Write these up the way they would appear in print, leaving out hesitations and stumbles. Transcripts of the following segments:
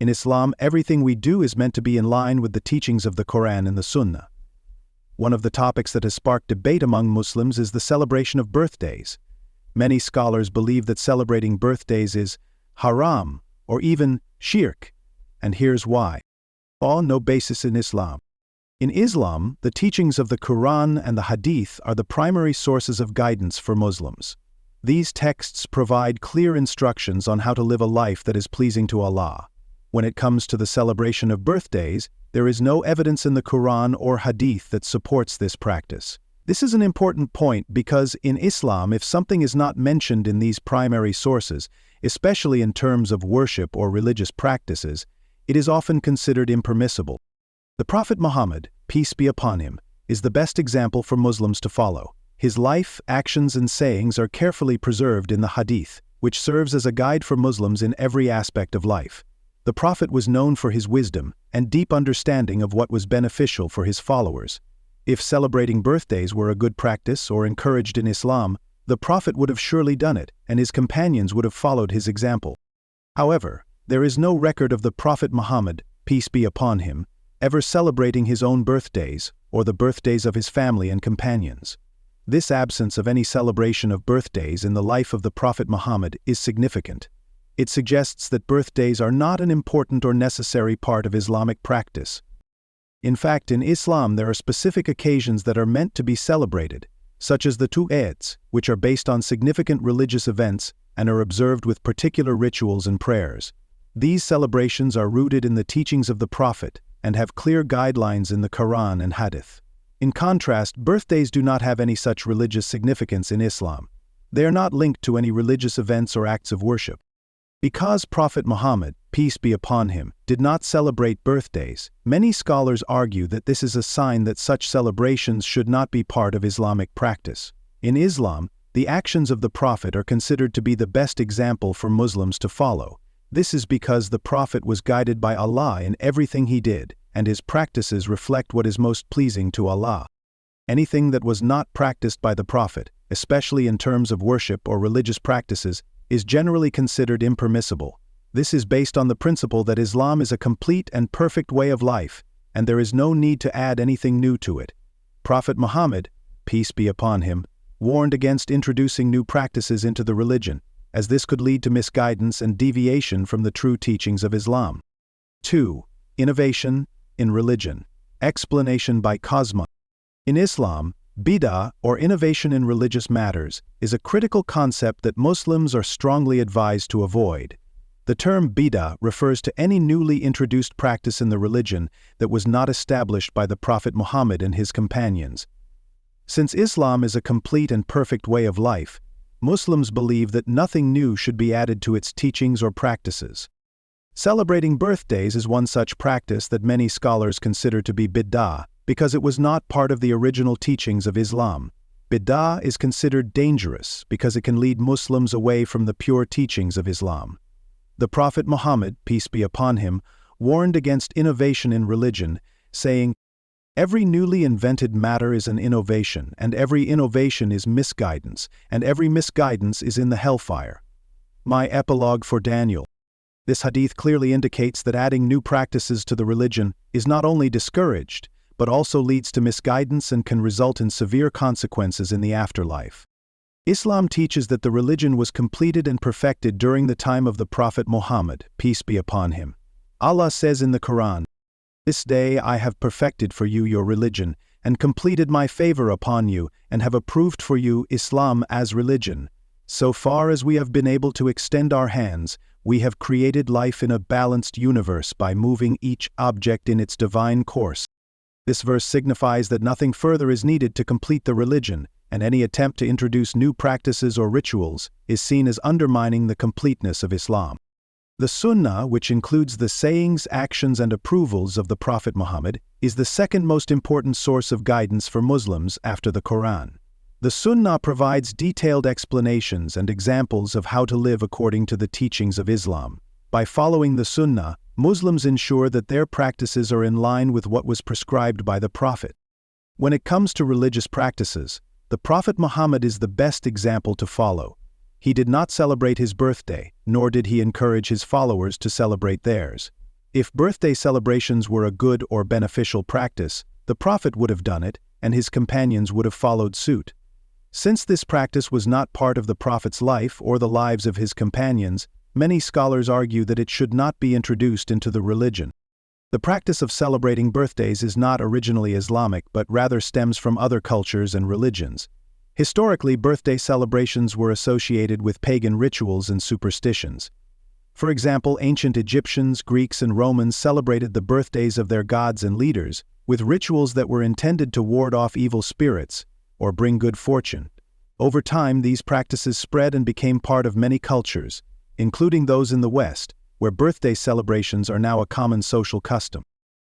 In Islam, everything we do is meant to be in line with the teachings of the Quran and the Sunnah. One of the topics that has sparked debate among Muslims is the celebration of birthdays. Many scholars believe that celebrating birthdays is haram, or even shirk, and here's why. No basis in Islam. In Islam, the teachings of the Quran and the Hadith are the primary sources of guidance for Muslims. These texts provide clear instructions on how to live a life that is pleasing to Allah. When it comes to the celebration of birthdays, there is no evidence in the Quran or Hadith that supports this practice. This is an important point because in Islam, if something is not mentioned in these primary sources, especially in terms of worship or religious practices, it is often considered impermissible. The Prophet Muhammad, peace be upon him, is the best example for Muslims to follow. His life, actions, and sayings are carefully preserved in the Hadith, which serves as a guide for Muslims in every aspect of life. The Prophet was known for his wisdom and deep understanding of what was beneficial for his followers. If celebrating birthdays were a good practice or encouraged in Islam, the Prophet would have surely done it, and his companions would have followed his example. However, there is no record of the Prophet Muhammad, peace be upon him, ever celebrating his own birthdays or the birthdays of his family and companions. This absence of any celebration of birthdays in the life of the Prophet Muhammad is significant. It suggests that birthdays are not an important or necessary part of Islamic practice. In fact, in Islam there are specific occasions that are meant to be celebrated, such as the two Eids, which are based on significant religious events and are observed with particular rituals and prayers. These celebrations are rooted in the teachings of the Prophet and have clear guidelines in the Quran and Hadith. In contrast, birthdays do not have any such religious significance in Islam. They are not linked to any religious events or acts of worship. Because Prophet Muhammad, peace be upon him, did not celebrate birthdays, many scholars argue that this is a sign that such celebrations should not be part of Islamic practice. In Islam, the actions of the Prophet are considered to be the best example for Muslims to follow. This is because the Prophet was guided by Allah in everything he did, and his practices reflect what is most pleasing to Allah. Anything that was not practiced by the Prophet, especially in terms of worship or religious practices, is generally considered impermissible. This is based on the principle that Islam is a complete and perfect way of life, and there is no need to add anything new to it. Prophet Muhammad, peace be upon him, warned against introducing new practices into the religion, as this could lead to misguidance and deviation from the true teachings of Islam. 2. Innovation in religion. Explanation by Cosma. In Islam, bid'ah, or innovation in religious matters, is a critical concept that Muslims are strongly advised to avoid. The term bid'ah refers to any newly introduced practice in the religion that was not established by the Prophet Muhammad and his companions. Since Islam is a complete and perfect way of life, Muslims believe that nothing new should be added to its teachings or practices. Celebrating birthdays is one such practice that many scholars consider to be bid'ah, because it was not part of the original teachings of Islam. Bid'ah is considered dangerous because it can lead Muslims away from the pure teachings of Islam. The Prophet Muhammad, peace be upon him, warned against innovation in religion, saying, "Every newly invented matter is an innovation, and every innovation is misguidance, and every misguidance is in the hellfire." My epilogue for Daniel. This hadith clearly indicates that adding new practices to the religion is not only discouraged, but also leads to misguidance and can result in severe consequences in the afterlife. Islam teaches that the religion was completed and perfected during the time of the Prophet Muhammad, peace be upon him. Allah says in the Quran, "This day I have perfected for you your religion, and completed my favor upon you, and have approved for you Islam as religion. So far as we have been able to extend our hands, we have created life in a balanced universe by moving each object in its divine course." This verse signifies that nothing further is needed to complete the religion, and any attempt to introduce new practices or rituals is seen as undermining the completeness of Islam. The Sunnah, which includes the sayings, actions, and approvals of the Prophet Muhammad, is the second most important source of guidance for Muslims after the Quran. The Sunnah provides detailed explanations and examples of how to live according to the teachings of Islam. By following the Sunnah, Muslims ensure that their practices are in line with what was prescribed by the Prophet. When it comes to religious practices, the Prophet Muhammad is the best example to follow. He did not celebrate his birthday, nor did he encourage his followers to celebrate theirs. If birthday celebrations were a good or beneficial practice, the Prophet would have done it, and his companions would have followed suit. Since this practice was not part of the Prophet's life or the lives of his companions, many scholars argue that it should not be introduced into the religion. The practice of celebrating birthdays is not originally Islamic but rather stems from other cultures and religions. Historically, birthday celebrations were associated with pagan rituals and superstitions. For example, ancient Egyptians, Greeks, and Romans celebrated the birthdays of their gods and leaders with rituals that were intended to ward off evil spirits or bring good fortune. Over time, these practices spread and became part of many cultures, including those in the West, where birthday celebrations are now a common social custom.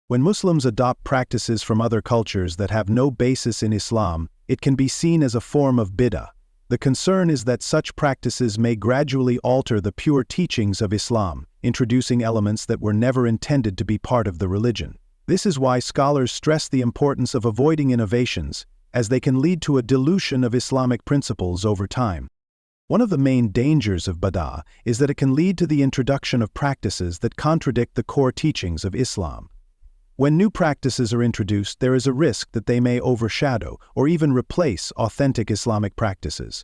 When Muslims adopt practices from other cultures that have no basis in Islam, it can be seen as a form of bid'ah. The concern is that such practices may gradually alter the pure teachings of Islam, introducing elements that were never intended to be part of the religion. This is why scholars stress the importance of avoiding innovations, as they can lead to a dilution of Islamic principles over time. One of the main dangers of bid'ah is that it can lead to the introduction of practices that contradict the core teachings of Islam. When new practices are introduced, there is a risk that they may overshadow or even replace authentic Islamic practices.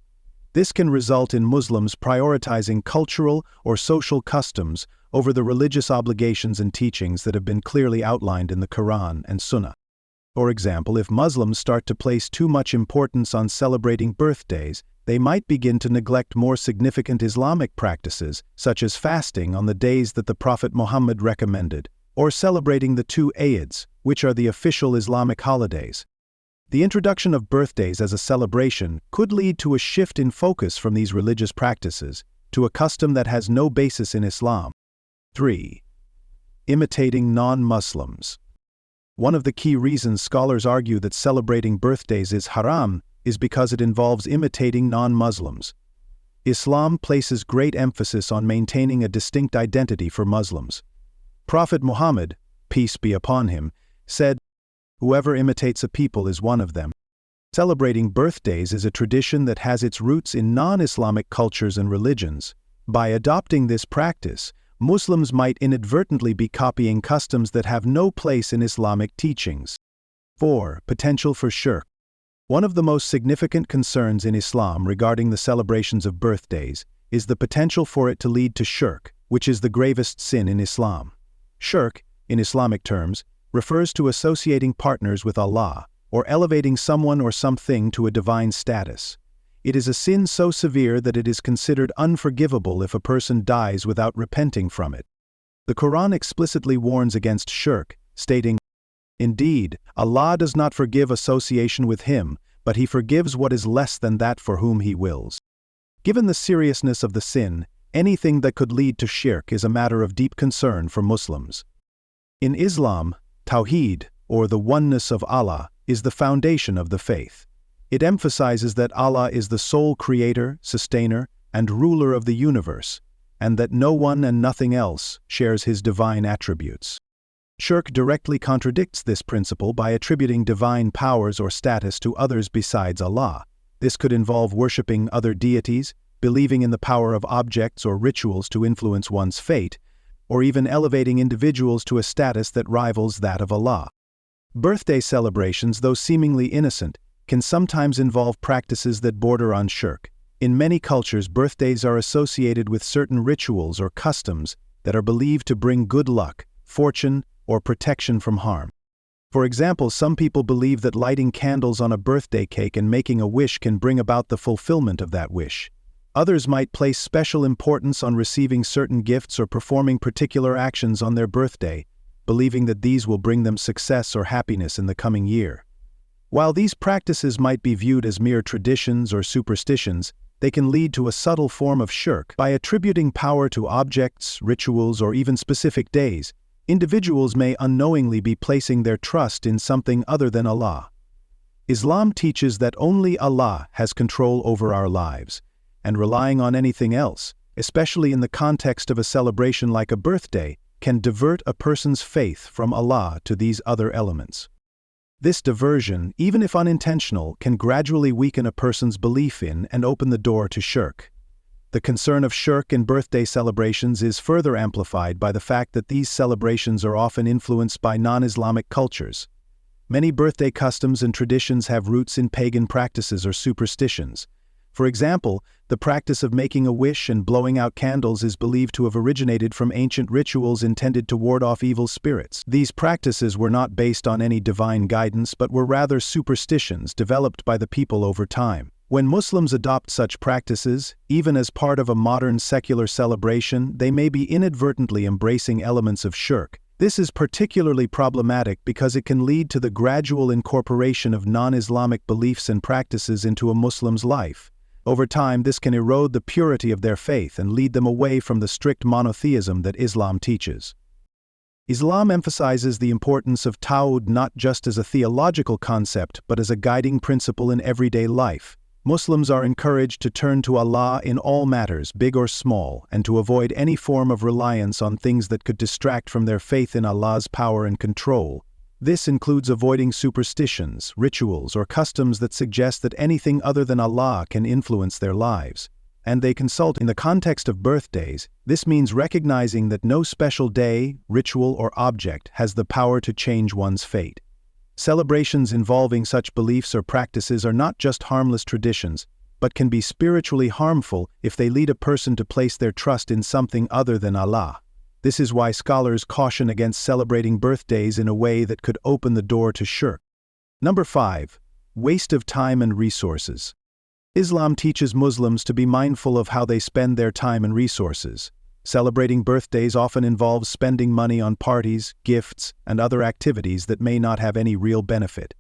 This can result in Muslims prioritizing cultural or social customs over the religious obligations and teachings that have been clearly outlined in the Quran and Sunnah. For example, if Muslims start to place too much importance on celebrating birthdays, they might begin to neglect more significant Islamic practices, such as fasting on the days that the Prophet Muhammad recommended, or celebrating the 2 Eids, which are the official Islamic holidays. The introduction of birthdays as a celebration could lead to a shift in focus from these religious practices to a custom that has no basis in Islam. 3. Imitating non-Muslims. One of the key reasons scholars argue that celebrating birthdays is haram is because it involves imitating non-Muslims. Islam places great emphasis on maintaining a distinct identity for Muslims. Prophet Muhammad, peace be upon him, said, "Whoever imitates a people is one of them." Celebrating birthdays is a tradition that has its roots in non-Islamic cultures and religions. By adopting this practice, Muslims might inadvertently be copying customs that have no place in Islamic teachings. 4. Potential for shirk. One of the most significant concerns in Islam regarding the celebrations of birthdays is the potential for it to lead to shirk, which is the gravest sin in Islam. Shirk, in Islamic terms, refers to associating partners with Allah, or elevating someone or something to a divine status. It is a sin so severe that it is considered unforgivable if a person dies without repenting from it. The Quran explicitly warns against shirk, stating, "Indeed, Allah does not forgive association with Him, but He forgives what is less than that for whom He wills." Given the seriousness of the sin, anything that could lead to shirk is a matter of deep concern for Muslims. In Islam, Tawheed, or the oneness of Allah, is the foundation of the faith. It emphasizes that Allah is the sole creator, sustainer, and ruler of the universe, and that no one and nothing else shares His divine attributes. Shirk directly contradicts this principle by attributing divine powers or status to others besides Allah. This could involve worshipping other deities, believing in the power of objects or rituals to influence one's fate, or even elevating individuals to a status that rivals that of Allah. Birthday celebrations, though seemingly innocent, can sometimes involve practices that border on shirk. In many cultures, birthdays are associated with certain rituals or customs that are believed to bring good luck, fortune, or protection from harm. For example, some people believe that lighting candles on a birthday cake and making a wish can bring about the fulfillment of that wish. Others might place special importance on receiving certain gifts or performing particular actions on their birthday, believing that these will bring them success or happiness in the coming year. While these practices might be viewed as mere traditions or superstitions, they can lead to a subtle form of shirk. By attributing power to objects, rituals, or even specific days, individuals may unknowingly be placing their trust in something other than Allah. Islam teaches that only Allah has control over our lives, and relying on anything else, especially in the context of a celebration like a birthday, can divert a person's faith from Allah to these other elements. This diversion, even if unintentional, can gradually weaken a person's belief in and open the door to shirk. The concern of shirk in birthday celebrations is further amplified by the fact that these celebrations are often influenced by non-Islamic cultures. Many birthday customs and traditions have roots in pagan practices or superstitions. For example, the practice of making a wish and blowing out candles is believed to have originated from ancient rituals intended to ward off evil spirits. These practices were not based on any divine guidance but were rather superstitions developed by the people over time. When Muslims adopt such practices, even as part of a modern secular celebration, they may be inadvertently embracing elements of shirk. This is particularly problematic because it can lead to the gradual incorporation of non-Islamic beliefs and practices into a Muslim's life. Over time, this can erode the purity of their faith and lead them away from the strict monotheism that Islam teaches. Islam emphasizes the importance of tawhid not just as a theological concept but as a guiding principle in everyday life. Muslims are encouraged to turn to Allah in all matters, big or small, and to avoid any form of reliance on things that could distract from their faith in Allah's power and control. This includes avoiding superstitions, rituals, or customs that suggest that anything other than Allah can influence their lives. And they consult in the context of birthdays. This means recognizing that no special day, ritual, or object has the power to change one's fate. Celebrations involving such beliefs or practices are not just harmless traditions, but can be spiritually harmful if they lead a person to place their trust in something other than Allah. This is why scholars caution against celebrating birthdays in a way that could open the door to shirk. Number 5. Waste of time and resources. Islam teaches Muslims to be mindful of how they spend their time and resources. Celebrating birthdays often involves spending money on parties, gifts, and other activities that may not have any real benefit.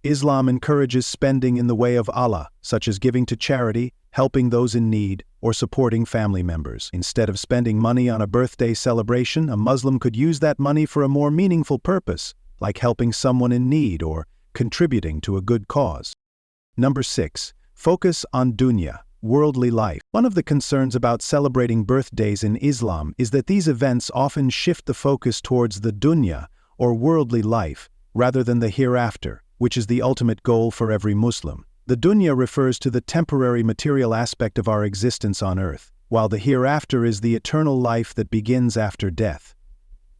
Islam encourages spending in the way of Allah, such as giving to charity, helping those in need, or supporting family members. Instead of spending money on a birthday celebration, a Muslim could use that money for a more meaningful purpose, like helping someone in need or contributing to a good cause. Number 6. Focus on dunya, worldly life. One of the concerns about celebrating birthdays in Islam is that these events often shift the focus towards the dunya, or worldly life, rather than the hereafter, which is the ultimate goal for every Muslim. The dunya refers to the temporary material aspect of our existence on earth, while the hereafter is the eternal life that begins after death.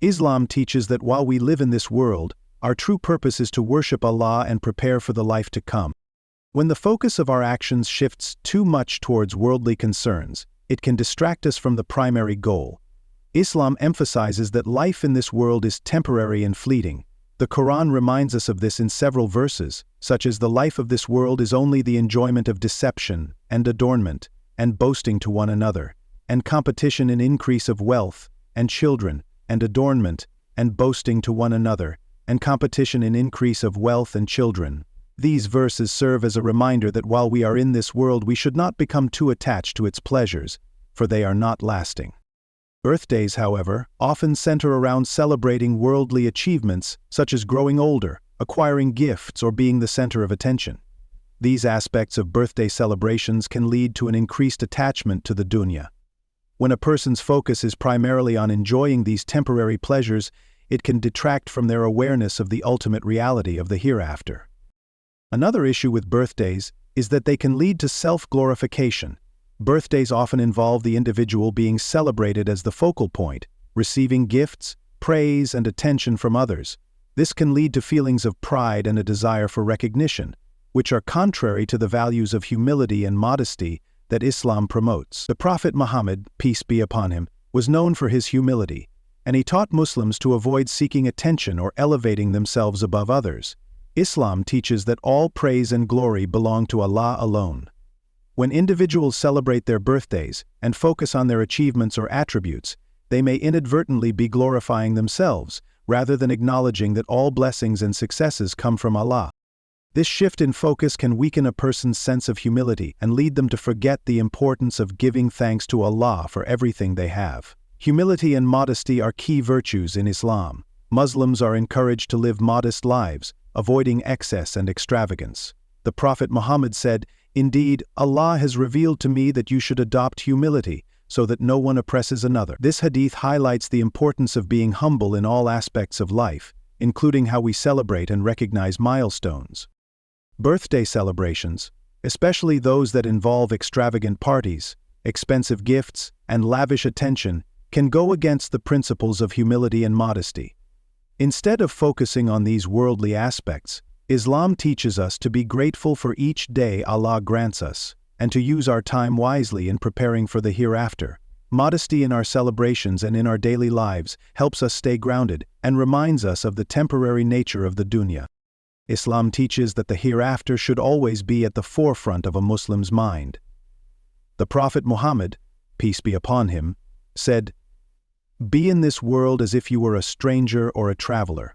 Islam teaches that while we live in this world, our true purpose is to worship Allah and prepare for the life to come. When the focus of our actions shifts too much towards worldly concerns, it can distract us from the primary goal. Islam emphasizes that life in this world is temporary and fleeting. The Quran reminds us of this in several verses, such as the life of this world is only the enjoyment of deception and adornment, and boasting to one another, and competition and increase of wealth, and children, and adornment, and boasting to one another, and competition and increase of wealth and children. These verses serve as a reminder that while we are in this world we should not become too attached to its pleasures, for they are not lasting. Birthdays, however, often center around celebrating worldly achievements such as growing older, acquiring gifts, or being the center of attention. These aspects of birthday celebrations can lead to an increased attachment to the dunya. When a person's focus is primarily on enjoying these temporary pleasures, it can detract from their awareness of the ultimate reality of the hereafter. Another issue with birthdays is that they can lead to self-glorification. Birthdays often involve the individual being celebrated as the focal point, receiving gifts, praise, and attention from others. This can lead to feelings of pride and a desire for recognition, which are contrary to the values of humility and modesty that Islam promotes. The Prophet Muhammad, peace be upon him, was known for his humility, and he taught Muslims to avoid seeking attention or elevating themselves above others. Islam teaches that all praise and glory belong to Allah alone. When individuals celebrate their birthdays and focus on their achievements or attributes, they may inadvertently be glorifying themselves, rather than acknowledging that all blessings and successes come from Allah. This shift in focus can weaken a person's sense of humility and lead them to forget the importance of giving thanks to Allah for everything they have. Humility and modesty are key virtues in Islam. Muslims are encouraged to live modest lives, avoiding excess and extravagance. The Prophet Muhammad said, "Indeed, Allah has revealed to me that you should adopt humility, so that no one oppresses another." This hadith highlights the importance of being humble in all aspects of life, including how we celebrate and recognize milestones. Birthday celebrations, especially those that involve extravagant parties, expensive gifts, and lavish attention can go against the principles of humility and modesty. Instead of focusing on these worldly aspects, Islam teaches us to be grateful for each day Allah grants us, and to use our time wisely in preparing for the hereafter. Modesty in our celebrations and in our daily lives helps us stay grounded and reminds us of the temporary nature of the dunya. Islam teaches that the hereafter should always be at the forefront of a Muslim's mind. The Prophet Muhammad, peace be upon him, said, "Be in this world as if you were a stranger or a traveler."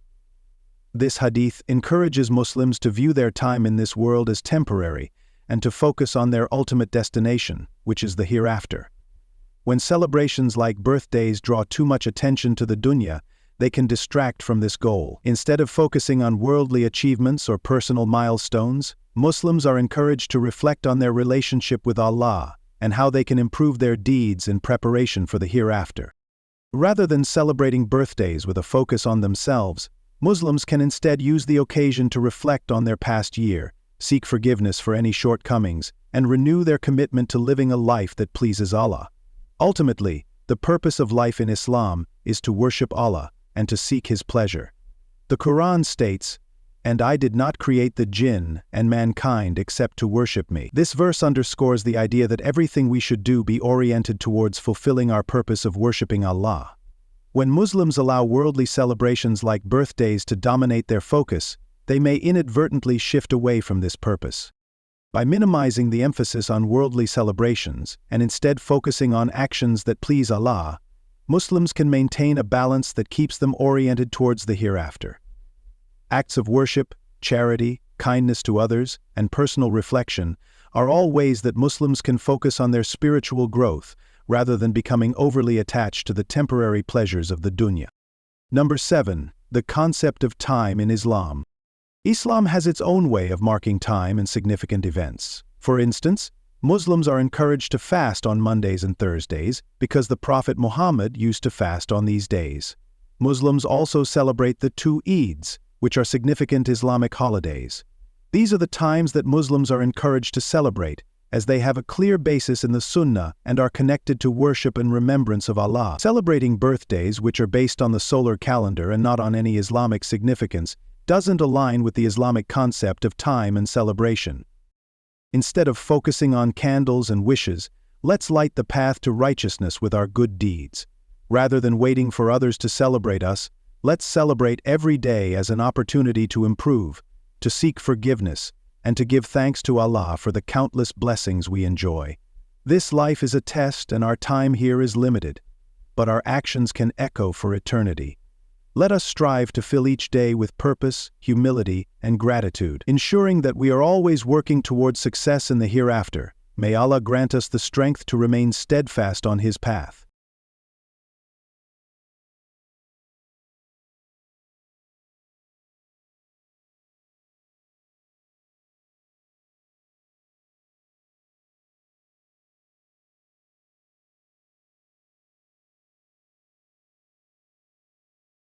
This hadith encourages Muslims to view their time in this world as temporary and to focus on their ultimate destination, which is the hereafter. When celebrations like birthdays draw too much attention to the dunya, they can distract from this goal. Instead of focusing on worldly achievements or personal milestones, Muslims are encouraged to reflect on their relationship with Allah and how they can improve their deeds in preparation for the hereafter. Rather than celebrating birthdays with a focus on themselves, Muslims can instead use the occasion to reflect on their past year, seek forgiveness for any shortcomings, and renew their commitment to living a life that pleases Allah. Ultimately, the purpose of life in Islam is to worship Allah and to seek His pleasure. The Quran states, "And I did not create the jinn and mankind except to worship me." This verse underscores the idea that everything we should do be oriented towards fulfilling our purpose of worshiping Allah. When Muslims allow worldly celebrations like birthdays to dominate their focus, they may inadvertently shift away from this purpose. By minimizing the emphasis on worldly celebrations and instead focusing on actions that please Allah, Muslims can maintain a balance that keeps them oriented towards the hereafter. Acts of worship, charity, kindness to others, and personal reflection are all ways that Muslims can focus on their spiritual growth rather than becoming overly attached to the temporary pleasures of the dunya. Number 7. The concept of time in Islam. Islam has its own way of marking time and significant events. For instance, Muslims are encouraged to fast on Mondays and Thursdays because the Prophet Muhammad used to fast on these days. Muslims also celebrate the 2 Eids, which are significant Islamic holidays. These are the times that Muslims are encouraged to celebrate, as they have a clear basis in the Sunnah and are connected to worship and remembrance of Allah. Celebrating birthdays, which are based on the solar calendar and not on any Islamic significance, doesn't align with the Islamic concept of time and celebration. Instead of focusing on candles and wishes, let's light the path to righteousness with our good deeds. Rather than waiting for others to celebrate us, let's celebrate every day as an opportunity to improve, to seek forgiveness, and to give thanks to Allah for the countless blessings we enjoy. This life is a test and our time here is limited, but our actions can echo for eternity. Let us strive to fill each day with purpose, humility, and gratitude, ensuring that we are always working towards success in the hereafter. May Allah grant us the strength to remain steadfast on His path.